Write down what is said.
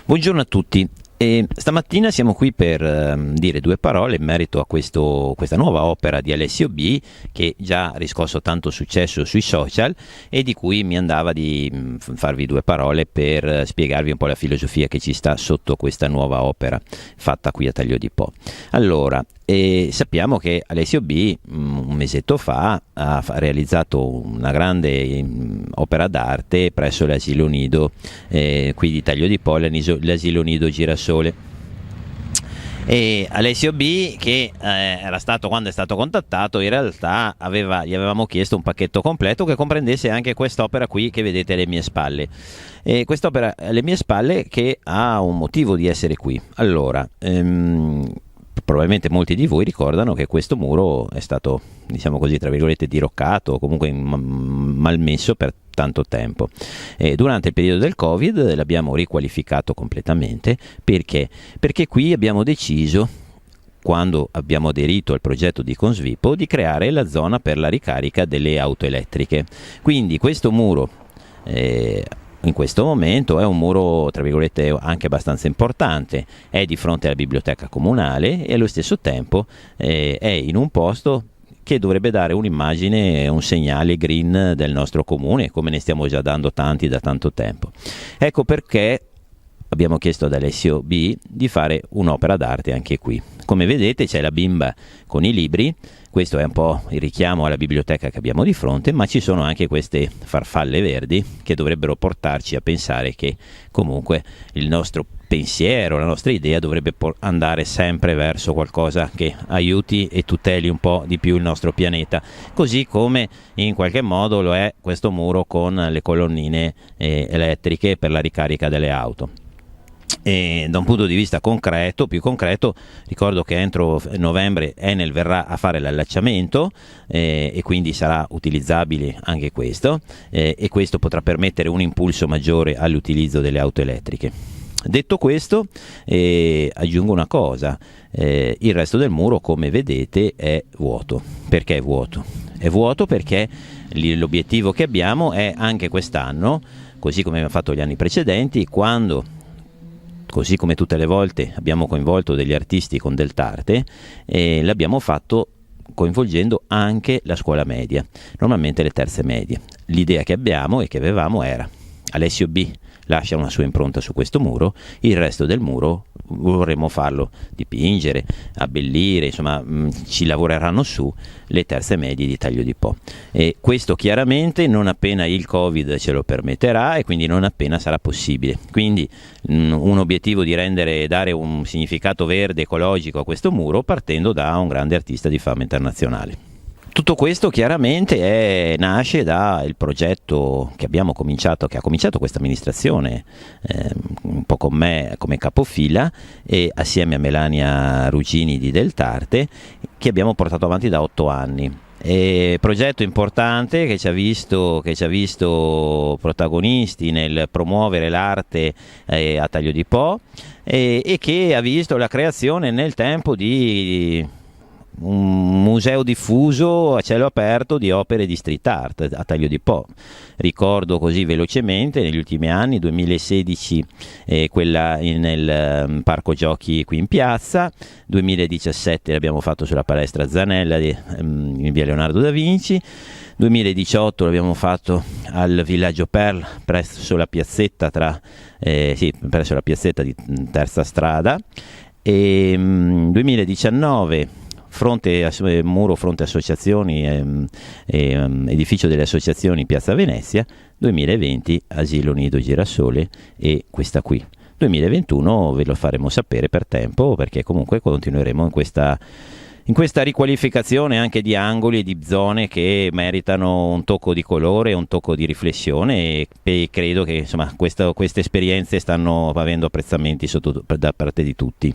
Buongiorno a tutti. Stamattina siamo qui per dire due parole in merito a questa nuova opera di Alessio B, che già ha riscosso tanto successo sui social e di cui mi andava di farvi due parole per spiegarvi un po' la filosofia che ci sta sotto questa nuova opera fatta qui a Taglio di Po. Allora, sappiamo che Alessio B un mesetto fa ha realizzato una grande opera d'arte presso l'asilo nido qui di Taglio di Po, l'asilo nido Girasole. E Alessio B, che era stato, quando è stato contattato, in realtà gli avevamo chiesto un pacchetto completo che comprendesse anche quest'opera qui che vedete alle mie spalle. E quest'opera alle mie spalle che ha un motivo di essere qui. Allora, probabilmente molti di voi ricordano che questo muro è stato, diciamo così, tra virgolette, diroccato o comunque malmesso per tanto tempo. Durante il periodo del Covid l'abbiamo riqualificato completamente. Perché? Perché qui abbiamo deciso, quando abbiamo aderito al progetto di Consvipo, di creare la zona per la ricarica delle auto elettriche. Quindi questo muro in questo momento è un muro, tra virgolette, anche abbastanza importante, è di fronte alla biblioteca comunale e allo stesso tempo è in un posto che dovrebbe dare un'immagine, un segnale green del nostro comune, come ne stiamo già dando tanti da tanto tempo. Ecco perché abbiamo chiesto ad Alessio B di fare un'opera d'arte anche qui. Come vedete c'è la bimba con i libri, questo è un po' il richiamo alla biblioteca che abbiamo di fronte, ma ci sono anche queste farfalle verdi che dovrebbero portarci a pensare che comunque il nostro pensiero, la nostra idea dovrebbe andare sempre verso qualcosa che aiuti e tuteli un po' di più il nostro pianeta, così come in qualche modo lo è questo muro con le colonnine elettriche per la ricarica delle auto. E da un punto di vista concreto, più concreto, ricordo che entro novembre Enel verrà a fare l'allacciamento e quindi sarà utilizzabile anche questo e questo potrà permettere un impulso maggiore all'utilizzo delle auto elettriche. Detto questo, aggiungo una cosa, il resto del muro, come vedete, è vuoto. Perché è vuoto? È vuoto perché l'obiettivo che abbiamo è anche quest'anno, così come abbiamo fatto gli anni precedenti, quando, così come tutte le volte, abbiamo coinvolto degli artisti con dell'arte, l'abbiamo fatto coinvolgendo anche la scuola media, normalmente le terze medie. L'idea che abbiamo e che avevamo era: Alessio B lascia una sua impronta su questo muro, il resto del muro vorremmo farlo dipingere, abbellire, insomma ci lavoreranno su le terze medie di Taglio di Po. E questo chiaramente non appena il Covid ce lo permetterà e quindi non appena sarà possibile. Quindi un obiettivo di dare un significato verde ecologico a questo muro partendo da un grande artista di fama internazionale. Tutto questo chiaramente nasce dal progetto che ha cominciato questa amministrazione un po' con me come capofila e assieme a Melania Ruggini di Deltarte, che abbiamo portato avanti da 8 anni. Progetto importante che ci ha visto protagonisti nel promuovere l'arte a Taglio di Po e che ha visto la creazione nel tempo di un museo diffuso a cielo aperto di opere di street art a Taglio di Po. Ricordo così velocemente negli ultimi anni, 2016 quella nel parco giochi qui in piazza, 2017 l'abbiamo fatto sulla palestra Zanella in via Leonardo da Vinci, 2018 l'abbiamo fatto al villaggio Perl presso la piazzetta presso la piazzetta di Terza Strada e 2019 muro fronte associazioni edificio delle associazioni Piazza Venezia, 2020 asilo nido Girasole e questa qui. 2021 ve lo faremo sapere per tempo, perché comunque continueremo in questa riqualificazione anche di angoli e di zone che meritano un tocco di colore, un tocco di riflessione e credo che insomma queste esperienze stanno avendo apprezzamenti da parte di tutti.